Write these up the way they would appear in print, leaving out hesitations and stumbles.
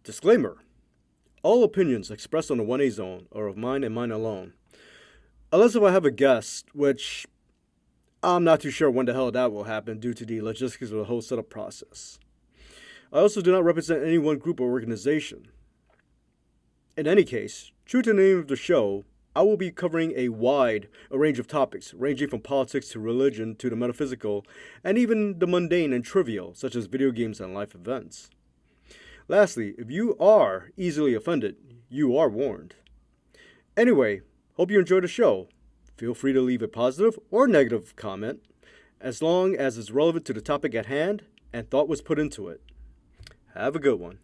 Disclaimer: all opinions expressed on the 1A Zone are of mine and mine alone. Unless if I have a guest, which I'm not too sure when the hell that will happen due to the logistics of the whole setup process. I also do not represent any one group or organization. In any case, true to the name of the show, I will be covering a wide range of topics, ranging from politics to religion to the metaphysical, and even the mundane and trivial, such as video games and life events. Lastly, if you are easily offended, you are warned. Anyway, hope you enjoy the show. Feel free to leave a positive or negative comment, as long as it's relevant to the topic at hand and thought was put into it. Have a good one.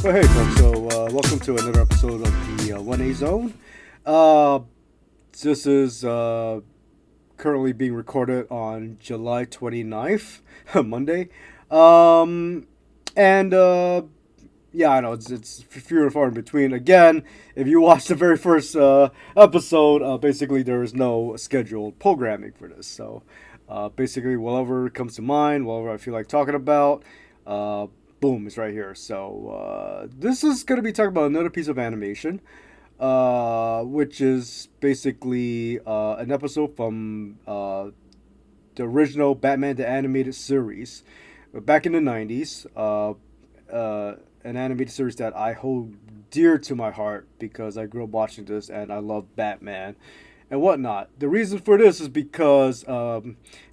Well, hey folks, welcome to another episode of the 1A Zone. This is currently being recorded on July 29th, Monday. Yeah, I know it's few and far in between. Again, if you watched the very first episode, basically there is no scheduled programming for this. So basically, whatever comes to mind, whatever I feel like talking about, boom, it's right here. So this is going to be talking about another piece of animation, which is basically an episode from the original Batman the Animated Series back in the 90s. An animated series that I hold dear to my heart because I grew up watching this and I love Batman and whatnot. The reason for this is because,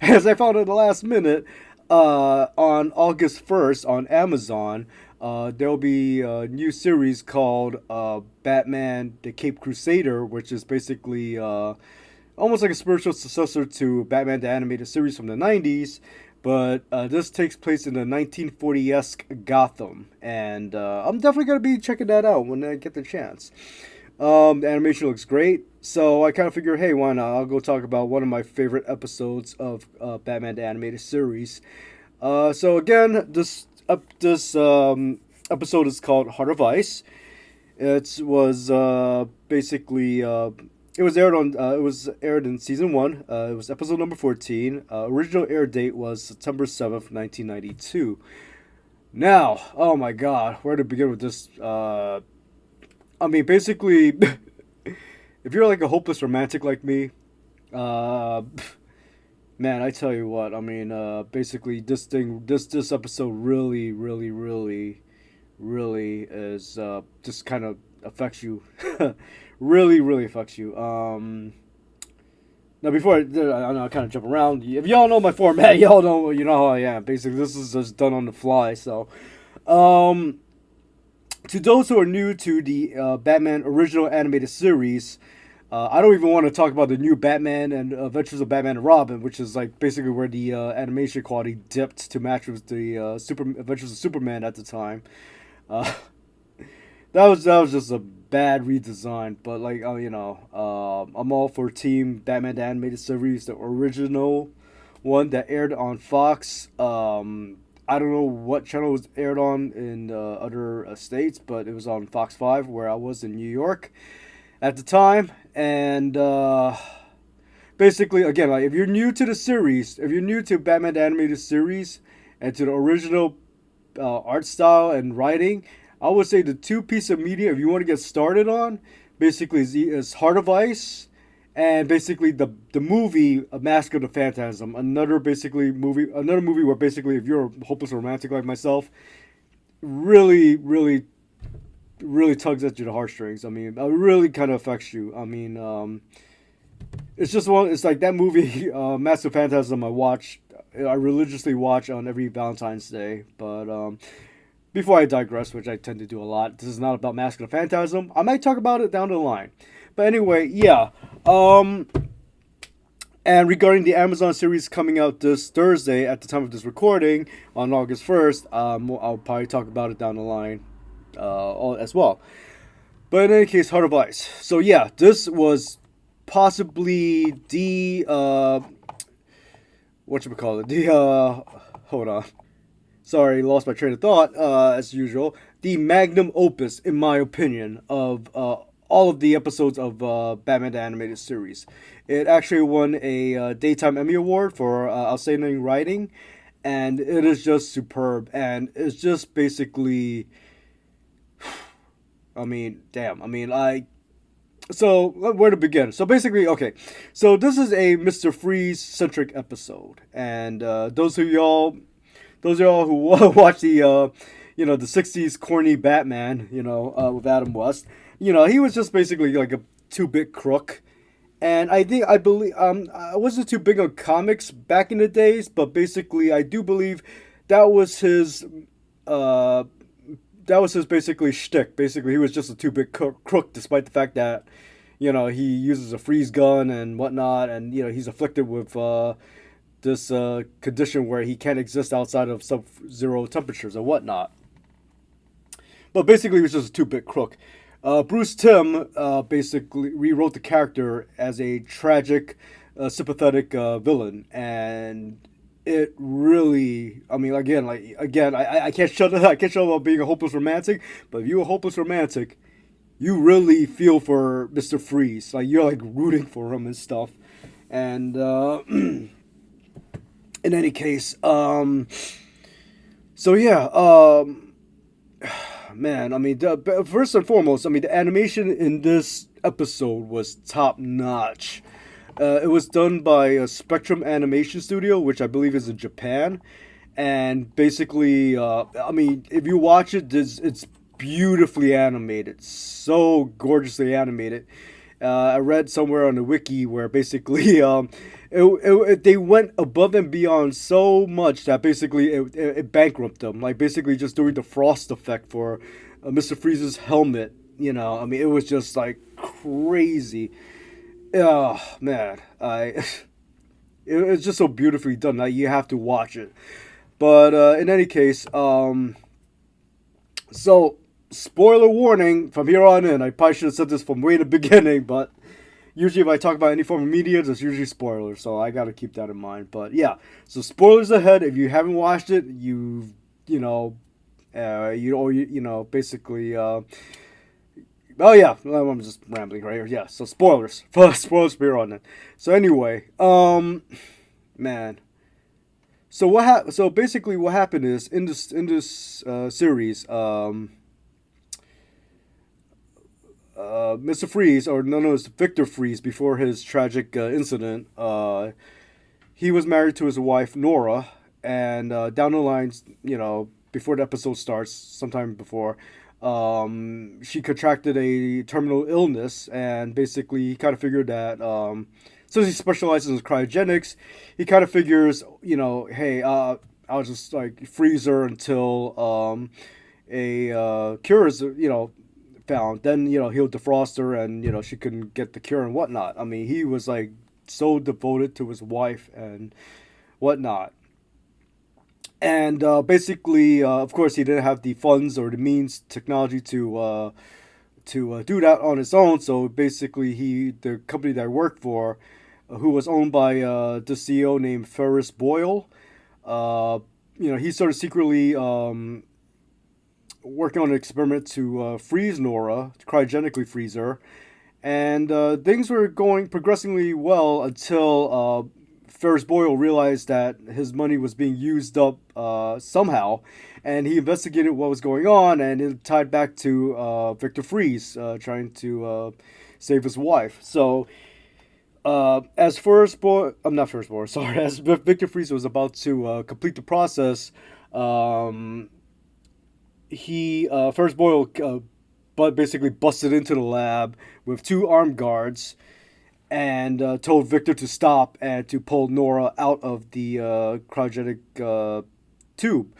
as I found at the last minute, on August 1st on Amazon, there will be a new series called Batman the Caped Crusader, which is basically almost like a spiritual successor to Batman the Animated Series from the 90s. But this takes place in the 1940-esque Gotham, and I'm definitely going to be checking that out when I get the chance. The animation looks great, so I kind of figure, hey, why not? I'll go talk about one of my favorite episodes of Batman the Animated Series. So again, this episode is called Heart of Ice. It was basically... It was aired in season 1. It was episode number 14. Original air date was September 7th, 1992. Now, oh my god, where to begin with this? I mean, basically, if you're like a hopeless romantic like me, man, I tell you what, I mean, basically this episode really, really, really, really is, just kind of affects you. Really, really affects you. Now before I kind of jump around. If y'all know my format, y'all know how I am. Basically, this is just done on the fly. So, to those who are new to the Batman original animated series, I don't even want to talk about the new Batman and Adventures of Batman and Robin, which is like basically where the animation quality dipped to match with the Adventures of Superman at the time. That was just a bad redesign, but like I'm all for Team Batman the Animated Series, the original one that aired on Fox. I don't know what channel it was aired on in other states, but it was on Fox 5 where I was in New York at the time. And basically, again, like if you're new to the series, if you're new to Batman the Animated Series and to the original art style and writing, I would say the two pieces of media if you want to get started on basically is Heart of Ice and basically the movie Mask of the Phantasm. Another movie where basically if you're a hopeless romantic like myself, really, really, really tugs at you the heartstrings. I mean, it really kind of affects you. I mean, it's just one. It's like that movie Mask of the Phantasm. I religiously watch on every Valentine's Day, but. Before I digress, which I tend to do a lot, this is not about Mask of the Phantasm. I might talk about it down the line. But anyway, yeah. And regarding the Amazon series coming out this Thursday at the time of this recording, on August 1st, I'll probably talk about it down the line as well. But in any case, Heart of Ice. So yeah, this was possibly the... whatchamacallit? Hold on. sorry, lost my train of thought, as usual. The magnum opus, in my opinion, of all of the episodes of Batman the Animated Series. It actually won a Daytime Emmy Award for Outstanding Writing, and it is just superb. And it's just basically, I mean, damn. I mean, so where to begin? So basically, okay. So this is a Mister Freeze centric episode, and those of y'all who watch the the '60s corny Batman, with Adam West, he was just basically like a two-bit crook. And I believe I wasn't too big on comics back in the days, but basically I do believe that was his uh that was his basically shtick. Basically, he was just a two-bit crook, despite the fact that he uses a freeze gun and whatnot, and he's afflicted with this condition where he can't exist outside of sub-zero temperatures and whatnot. But basically, he was just a two-bit crook. Bruce Timm basically rewrote the character as a tragic, sympathetic villain, and it really, I mean, again, I can't I can't shut up about being a hopeless romantic, but if you're a hopeless romantic, you really feel for Mister Freeze. Like you're like rooting for him and stuff. And in any case, so yeah, man, I mean, first and foremost, I mean, the animation in this episode was top notch. It was done by Spectrum Animation Studio, which I believe is in Japan. And basically, I mean, if you watch it, it's beautifully animated, so gorgeously animated. I read somewhere on the wiki where basically they went above and beyond so much that basically it bankrupted them. Like basically just doing the frost effect for Mr. Freeze's helmet. I mean, it was just like crazy. Oh man, it's just so beautifully done. Like you have to watch it. But in any case, so spoiler warning from here on in. I probably should have said this from way in the beginning, but usually if I talk about any form of media, there's usually spoilers, so I got to keep that in mind. But yeah, so spoilers ahead. If you haven't watched it, you know, basically. Oh yeah, I'm just rambling right here. Yeah, so spoilers, spoilers for here on it. So anyway, man. So basically, what happened is in this series, Mr. Freeze, or known as Victor Freeze, before his tragic incident, he was married to his wife Nora, and down the line, before the episode starts, sometime before, she contracted a terminal illness, and basically he kind of figured that since he specializes in cryogenics, he kind of figures, hey, I'll just like freeze her until a cure is, found. Then he'll defrost her, and she can get the cure and whatnot. I mean, he was like so devoted to his wife and whatnot. And basically, of course, he didn't have the funds or the means, technology to do that on his own. So basically, the company that I worked for, who was owned by the CEO named Ferris Boyle, uh, he started secretly working on an experiment to freeze Nora, to cryogenically freeze her, and things were going progressively well until Ferris Boyle realized that his money was being used up somehow, and he investigated what was going on, and it tied back to Victor Freeze trying to save his wife. So, as Ferris Boyle, I'm not Ferris Boyle, sorry, as Victor Freeze was about to complete the process, um, he Ferris Boyle but basically busted into the lab with two armed guards and told Victor to stop and to pull Nora out of the cryogenic tube,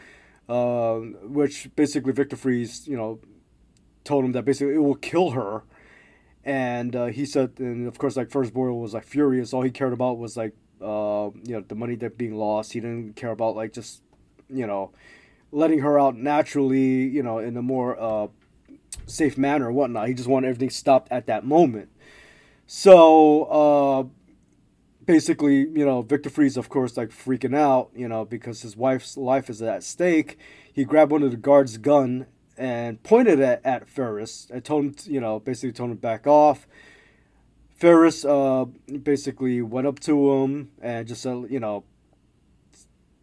which basically Victor Freeze, told him that basically it will kill her. And he said, and of course, like Ferris Boyle was like furious. All he cared about was like, the money that being lost. He didn't care about like just, you know, letting her out naturally, in a more safe manner or whatnot. He just wanted everything stopped at that moment. So basically, Victor Freeze, of course, like freaking out, because his wife's life is at stake. He grabbed one of the guards' gun and pointed at Ferris and told him, basically told him to back off. Ferris basically went up to him and just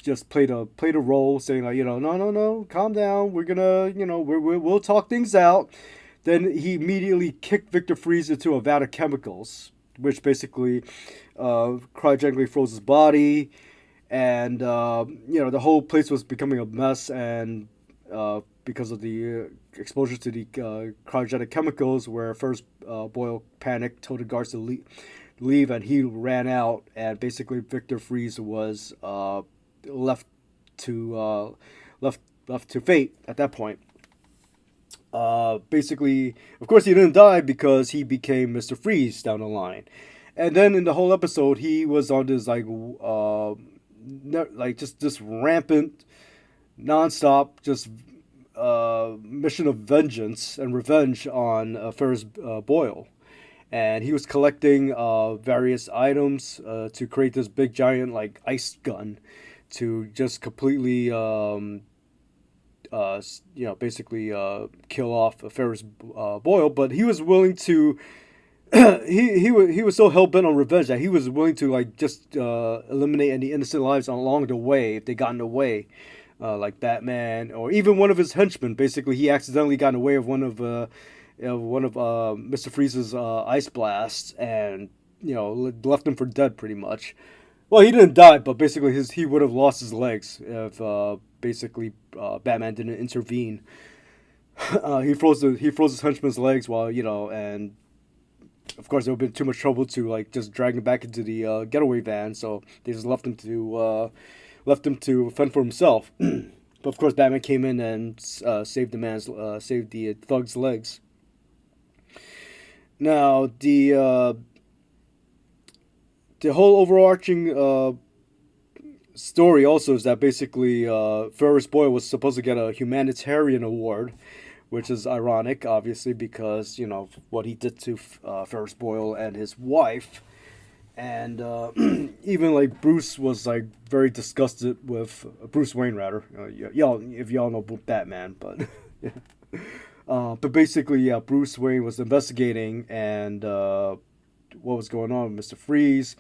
just played a role, saying like, no, no, no, calm down. We're gonna, we'll talk things out. Then he immediately kicked Victor Freeze into a vat of chemicals, which basically cryogenically froze his body, and the whole place was becoming a mess, and because of the exposure to the cryogenic chemicals, where first Boyle panicked, told the guards to leave, and he ran out, and basically Victor Freeze was left to left left to fate at that point. Basically, of course, he didn't die because he became Mr. Freeze down the line, and then in the whole episode, he was on this like just this rampant, nonstop, just mission of vengeance and revenge on Ferris Boyle, and he was collecting various items to create this big giant like ice gun to just completely basically kill off Ferris Boyle. But he was willing to. He was so hell bent on revenge that he was willing to like just eliminate any innocent lives along the way if they got in the way, like Batman or even one of his henchmen. Basically, he accidentally got in the way of one of Mister Freeze's ice blasts, and left him for dead pretty much. Well, he didn't die, but basically he would have lost his legs if basically Batman didn't intervene. He froze his henchman's legs while and of course there would have been too much trouble to like just drag him back into the getaway van, so they just left him to fend for himself. But of course Batman came in and saved the thug's legs. Now the whole overarching story also is that basically Ferris Boyle was supposed to get a humanitarian award, which is ironic, obviously, because what he did to Ferris Boyle and his wife, and even like Bruce was like very disgusted with Bruce Wayne, rather. Y'all, if y'all know Batman, but yeah. But basically, yeah, Bruce Wayne was investigating and what was going on with Mister Freeze.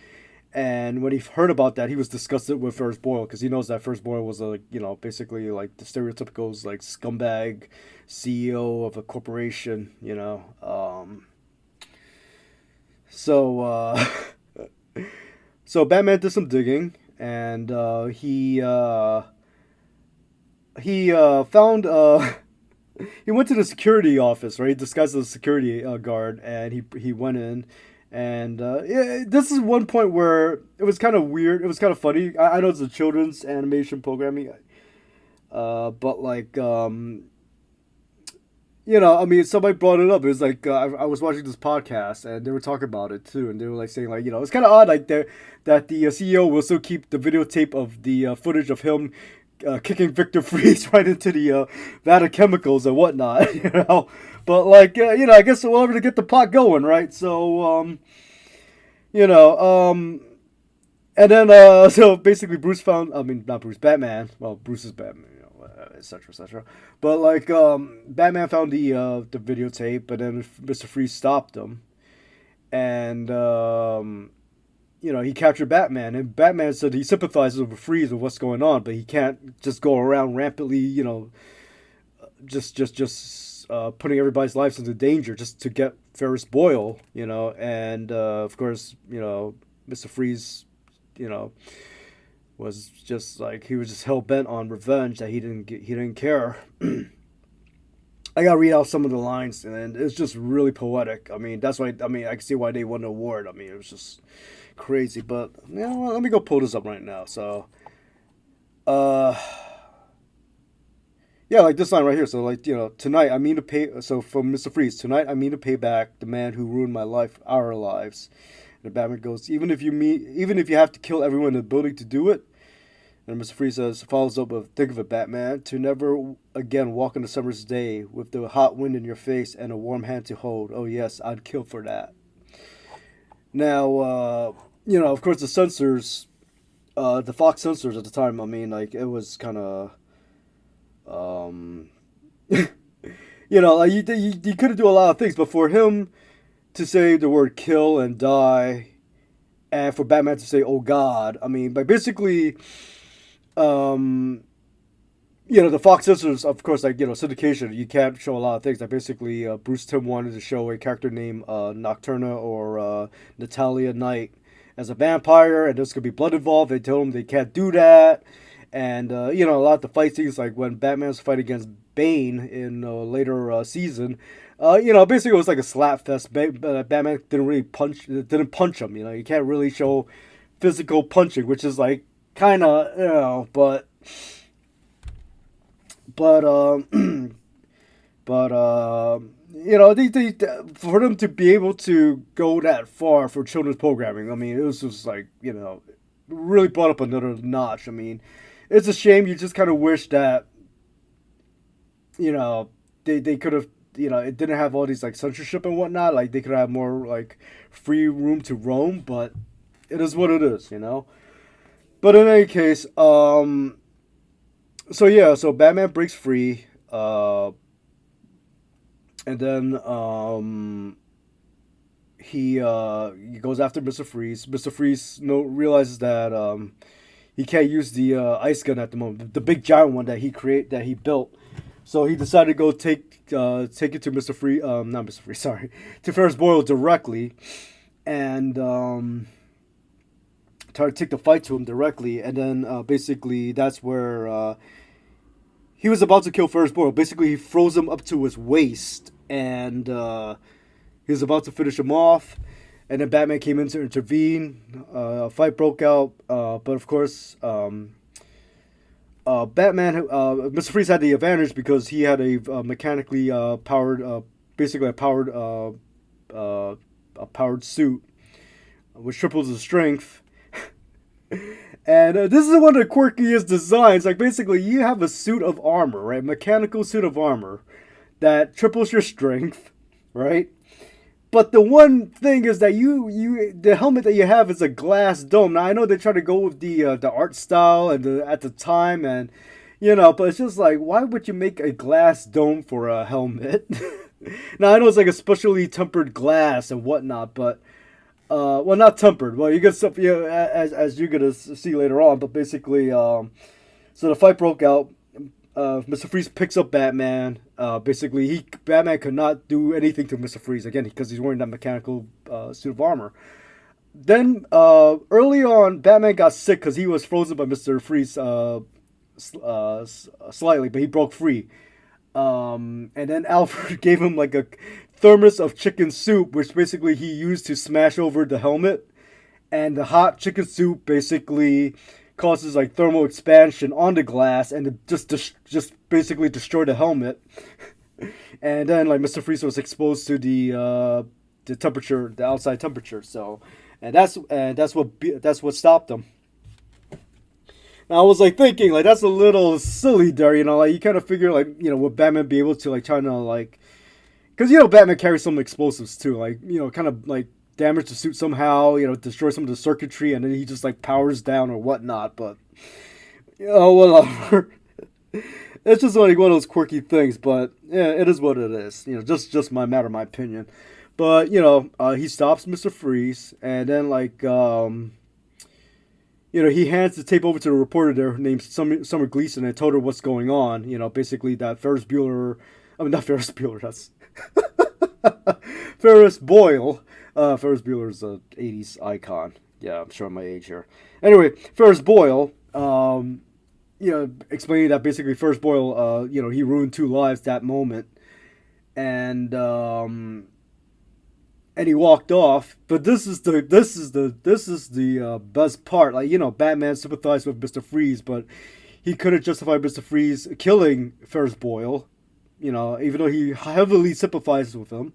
And when he heard about that, he was disgusted with Ferris Boyle because he knows that Ferris Boyle was basically like the stereotypical like scumbag CEO of a corporation, So, so Batman did some digging, and he found he went to the security office, right? He disguised as a security guard, and he went in. And yeah, this is one point where it was kind of weird. It was kind of funny. I know it's a children's animation programming, but like I mean, somebody brought it up. It was like I was watching this podcast and they were talking about it too, and they were like saying like it's kind of odd like that the CEO will still keep the videotape of the footage of him kicking Victor Freeze right into the vat of chemicals and whatnot, But like I guess we'll have to get the pot going, right? So you know and then so basically Bruce found, I mean, not Bruce, Batman. Well, Bruce is Batman, etc. etc. But like Batman found the videotape, but then Mr. Freeze stopped him, and he captured Batman, and Batman said he sympathizes with Freeze with what's going on, but he can't just go around rampantly, just putting everybody's lives into danger just to get Ferris Boyle, and of course, Mr. Freeze, was just like he was just hell bent on revenge that he didn't care. I gotta read out some of the lines, and it's just really poetic. I mean, that's why. I mean, I can see why they won the award. I mean, it was just crazy. But let me go pull this up right now. So, yeah, like this line right here. So, like tonight I mean to pay. So from Mister Freeze, tonight I mean to pay back the man who ruined my life, our lives. And the Batman goes, even if you have to kill everyone in the building to do it. And Mr. Freeze follows up with, think of it, Batman, to never again walk on a summer's day with the hot wind in your face and a warm hand to hold. Oh, yes, I'd kill for that. Now, of course, the censors, the Fox censors at the time. I mean, like it was kind of, um, like you couldn't do a lot of things, but for him to say the word kill and die, and for Batman to say "Oh God," I mean, but basically, um, the Fox censors, of course, like syndication. You can't show a lot of things. Like basically, Bruce Timm wanted to show a character named Nocturna or Natalia Knight as a vampire, and there's gonna be blood involved. They told him they can't do that, and a lot of the fight scenes, like when Batman's fight against Bane in later season. Basically it was like a slap fest. Batman didn't punch him. You can't really show physical punching, which is like kind of, but but for them to be able to go that far for children's programming, I mean, it was just like really brought up another notch. I mean, it's a shame. You just kind of wish that you know they could have it didn't have all these like censorship and whatnot. Like they could have more like free room to roam, but it is what it is. But in any case, so yeah, so Batman breaks free, and then he goes after Mister Freeze. Mister Freeze realizes that he can't use the ice gun at the moment, the big giant one that he built. So he decided to go take it to Mister Free, not Mister Free, sorry, to Ferris Boyle directly, and try to take the fight to him directly. And then basically that's where he was about to kill Ferris Boyle. Basically, he froze him up to his waist, and he was about to finish him off. And then Batman came in to intervene. A fight broke out, but of course, Batman, Mister Freeze had the advantage because he had a mechanically powered, basically uh, a powered suit, which triples his strength. And this is one of the quirkiest designs. Like basically, you have a suit of armor, right? Mechanical suit of armor that triples your strength, right? But the one thing is that the helmet that you have is a glass dome. Now I know they try to go with the art style and at the time, and but it's just like, why would you make a glass dome for a helmet? Now I know it's like a specially tempered glass and whatnot, but well, not tempered. Well, you get stuff, as you're gonna see later on. But basically, so the fight broke out. Mr. Freeze picks up Batman. Basically, Batman could not do anything to Mr. Freeze again because he's wearing that mechanical suit of armor. Then early on, Batman got sick because he was frozen by Mr. Freeze slightly, but he broke free. And then Alfred gave him like a thermos of chicken soup, which basically he used to smash over the helmet. And the hot chicken soup basically causes like thermal expansion on the glass, and it just basically destroyed the helmet. And then like Mr. Freeze was exposed to the temperature, the outside temperature. So, and that's what stopped him. Now I was like thinking like that's a little silly there, like you kind of figure like would Batman be able to like trying to like, because Batman carries some explosives too, like kind of like damage the suit somehow, destroy some of the circuitry, and then he just like powers down or whatnot. But whatever. It's just like one of those quirky things, but yeah, it is what it is. Just my opinion. But he stops Mister Freeze, and then like he hands the tape over to the reporter there named Summer Gleason and told her what's going on. Basically that Ferris Bueller, I mean not Ferris Bueller, that's Ferris Boyle. Ferris Bueller's a '80s icon. Yeah, I'm showing my age here. Anyway, Ferris Boyle, explaining that basically Ferris Boyle, he ruined two lives that moment, and he walked off. But this is the best part. Like Batman sympathized with Mister Freeze, but he couldn't justify Mister Freeze killing Ferris Boyle. Even though he heavily sympathizes with him.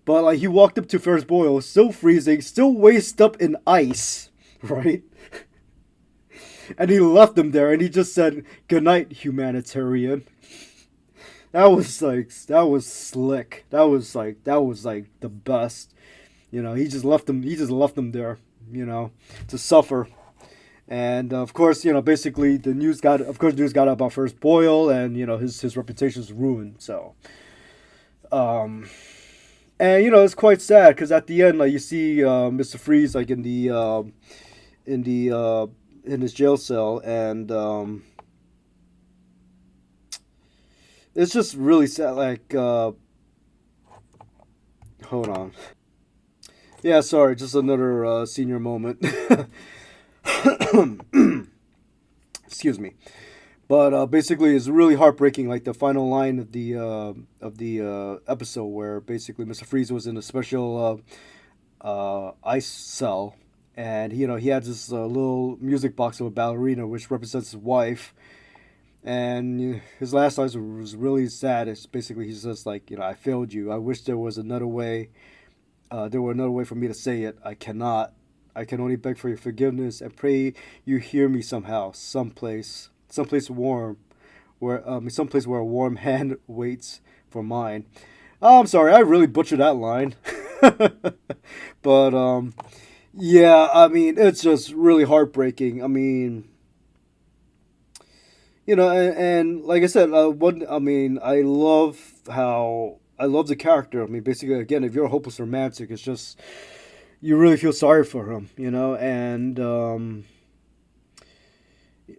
But like he walked up to Ferris Boyle, still freezing, still waist up in ice, right? And he left him there, and he just said, "Good night, humanitarian." That was slick. That was like the best. He just left them. He just left them there. To suffer. And of course, basically news got out about First Boyle, and his reputation is ruined. So, um, and it's quite sad because at the end, like you see Mr. Freeze like in the in his jail cell, and it's just really sad. Like, hold on, yeah, sorry, just another senior moment. Excuse me. But basically, it's really heartbreaking. Like the final line of the episode, where basically Mr. Freeze was in a special ice cell, and he had this little music box of a ballerina, which represents his wife. And his last lines was really sad. It's basically he says like, I failed you. I wish there was another way. There were another way for me to say it. I cannot. I can only beg for your forgiveness and pray you hear me somehow, someplace warm, someplace where a warm hand waits for mine. Oh, I'm sorry, I really butchered that line. But yeah, I mean, it's just really heartbreaking. I mean, and like I said, I love the character. I mean, basically, again, if you're a hopeless romantic, it's just you really feel sorry for him, and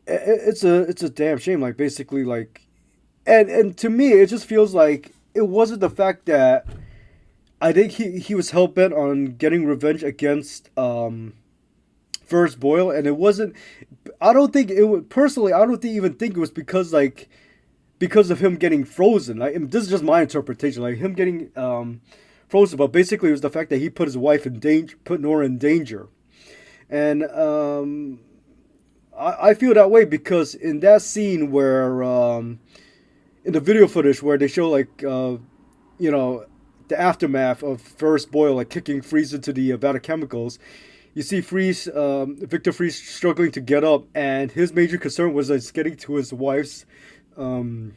it's a damn shame. Like basically, like, and to me, it just feels like it wasn't the fact that I think he was hell bent on getting revenge against First Boyle, and it wasn't. I don't think it would personally. I don't think, even think it was because of him getting frozen. Like, and this is just my interpretation. Like him getting frozen, but basically it was the fact that he put his wife in danger, put Nora in danger, and I feel that way because in that scene where in the video footage where they show like you know the aftermath of First Boyle like kicking Freeze into the vat of chemicals. You see Victor Freeze struggling to get up, and his major concern was just getting to his wife's um,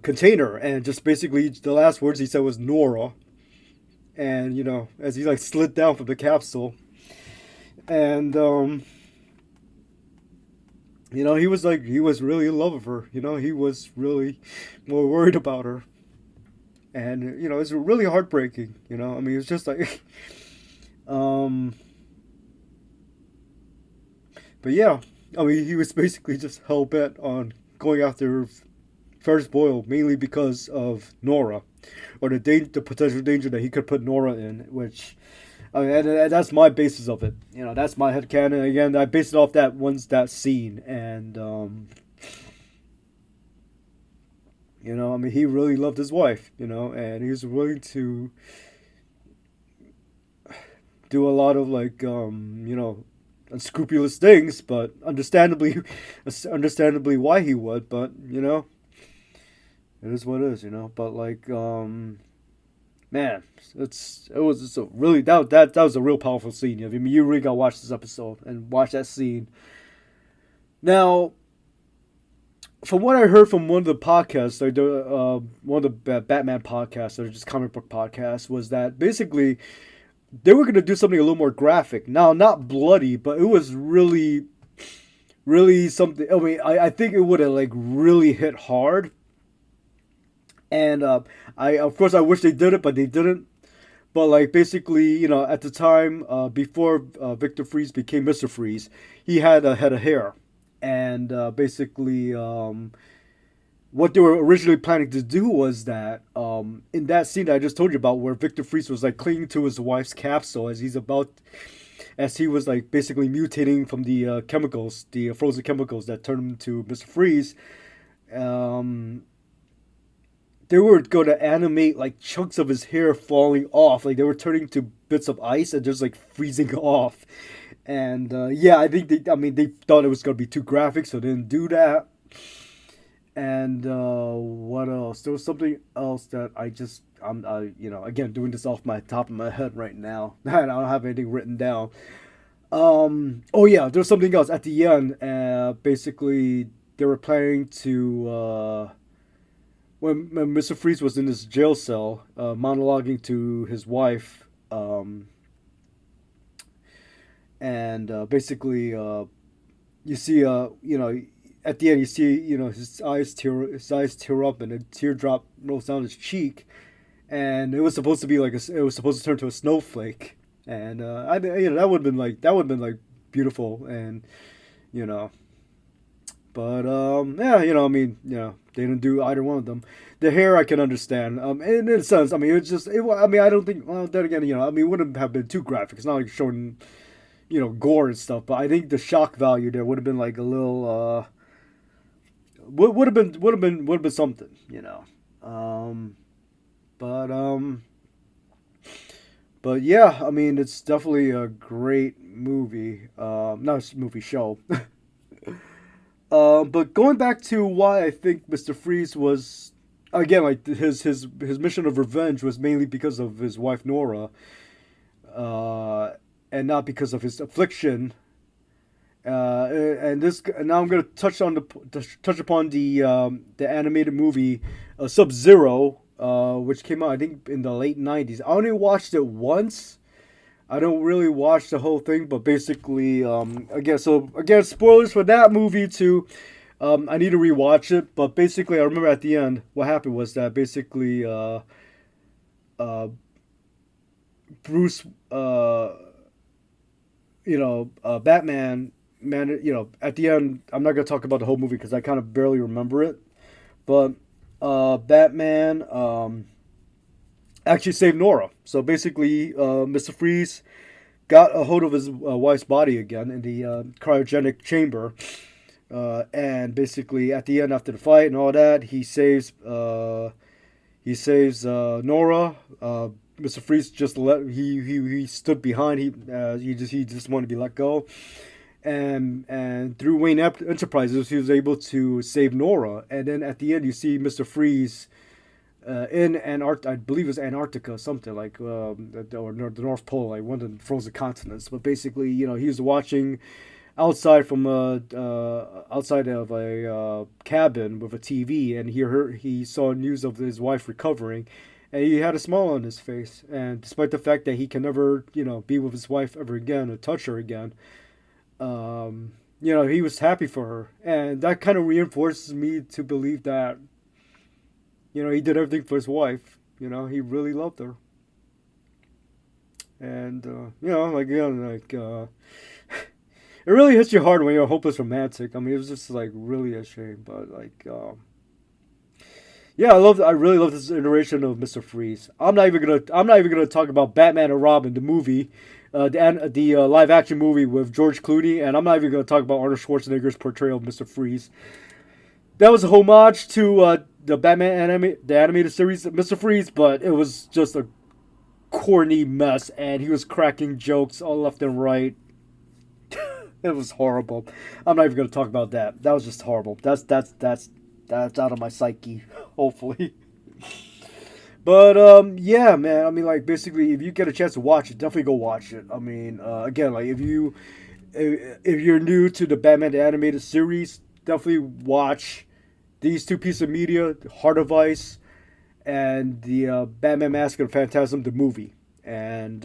container, and just basically the last words he said was Nora, and as he like slid down from the capsule, and he was really in love with her. He was really more worried about her, and it's really heartbreaking. I mean, it's just like, um, but yeah, I mean, he was basically just hell bent on going after First Boyle mainly because of Nora, or the potential danger that he could put Nora in, which. I mean, and that's my basis of it. That's my headcanon. Again, I based it off that scene, and I mean, he really loved his wife, and he was willing to do a lot of like, unscrupulous things, but understandably why he would, but it is what it is, But like, man, it's a really that was a real powerful scene. I mean, you really gotta watch this episode and watch that scene. Now, from what I heard from one of the podcasts, like one of the Batman podcasts or just comic book podcasts, was that basically they were gonna do something a little more graphic. Now, not bloody, but it was really, really something. I mean, I think it would have like really hit hard. And I of course I wish they did it, but they didn't. But like basically, at the time before Victor Freeze became Mister Freeze, he had a head of hair, and basically, what they were originally planning to do was that in that scene that I just told you about, where Victor Freeze was like clinging to his wife's capsule as he was like basically mutating from the chemicals, the frozen chemicals that turned him to Mister Freeze. Um, they were going to animate like chunks of his hair falling off, like they were turning to bits of ice and just like freezing off. And yeah, I think they thought it was going to be too graphic, so they didn't do that. And what else? There was something else that again doing this off my top of my head right now. I don't have anything written down. Oh yeah, there was something else at the end. Basically, they were planning to when Mr. Freeze was in his jail cell, monologuing to his wife Um, and basically, you see, at the end, you see, his eyes tear up, and a teardrop rolls down his cheek, and it was supposed to be like it was supposed to turn to a snowflake, and that would have been like beautiful, and you know, but yeah, I mean, they didn't do either one of them. The hair I can understand, in a sense, I mean, I mean, I don't think, well, then again, I mean, it wouldn't have been too graphic. It's not like showing, gore and stuff, but I think the shock value there would have been like a little, would have been something, um, but but yeah, I mean, it's definitely a great movie. Not a movie show. But going back to why I think Mr. Freeze was, again, like his mission of revenge was mainly because of his wife Nora, uh, and not because of his affliction. And now I'm gonna touch upon the animated movie Sub Zero, which came out I think in the late '90s. I only watched it once. I don't really watch the whole thing, but basically, again, spoilers for that movie too. I need to rewatch it, but basically, I remember at the end what happened was that basically, uh, Bruce, Batman, man, at the end, I'm not gonna talk about the whole movie because I kind of barely remember it, but Batman, actually saved Nora. So basically, Mr. Freeze got a hold of his wife's body again in the cryogenic chamber, and basically at the end, after the fight and all that, he saves Nora. Mr. Freeze just he stood behind. He just wanted to be let go, and through Wayne Enterprises, he was able to save Nora. And then at the end, you see Mr. Freeze in I believe it was Antarctica, something like, or the North Pole, like one of the frozen continents. But basically, he was watching outside of a cabin with a TV, and he saw news of his wife recovering, and he had a smile on his face. And despite the fact that he can never, be with his wife ever again or touch her again, he was happy for her, and that kind of reinforces me to believe that he did everything for his wife. He really loved her. And, it really hits you hard when you're a hopeless romantic. I mean, it was just, like, really a shame. But, like, yeah, I really love this iteration of Mr. Freeze. I'm not even gonna talk about Batman and Robin, the movie, the live action movie with George Clooney, and I'm not even gonna talk about Arnold Schwarzenegger's portrayal of Mr. Freeze. That was a homage to the animated series Mr. Freeze, but it was just a corny mess, and he was cracking jokes all left and right. It was horrible. I'm not even going to talk about that. That was just horrible. That's out of my psyche. Hopefully. But yeah, man. I mean, like, basically, if you get a chance to watch it, definitely go watch it. I mean, again, like, if you're new to the Batman the animated series, definitely watch these two pieces of media: Heart of Ice and the Batman Mask of Phantasm, the movie. And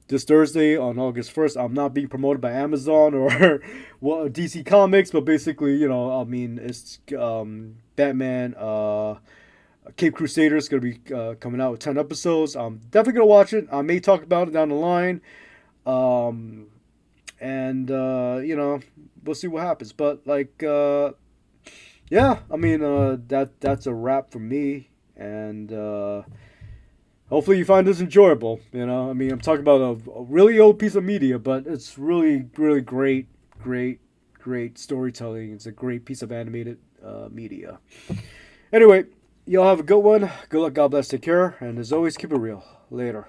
this Thursday on August 1st, I'm not being promoted by Amazon or well, DC Comics, but basically, I mean, it's Batman Cape Crusader is going to be coming out with 10 episodes. I'm definitely going to watch it. I may talk about it down the line. Um, and, we'll see what happens. But, like, yeah, I mean, that's a wrap for me. And, hopefully you find this enjoyable. I mean, I'm talking about a really old piece of media, but it's really, really great, great, great storytelling. It's a great piece of animated media. Anyway, y'all have a good one. Good luck. God bless. Take care. And as always, keep it real. Later.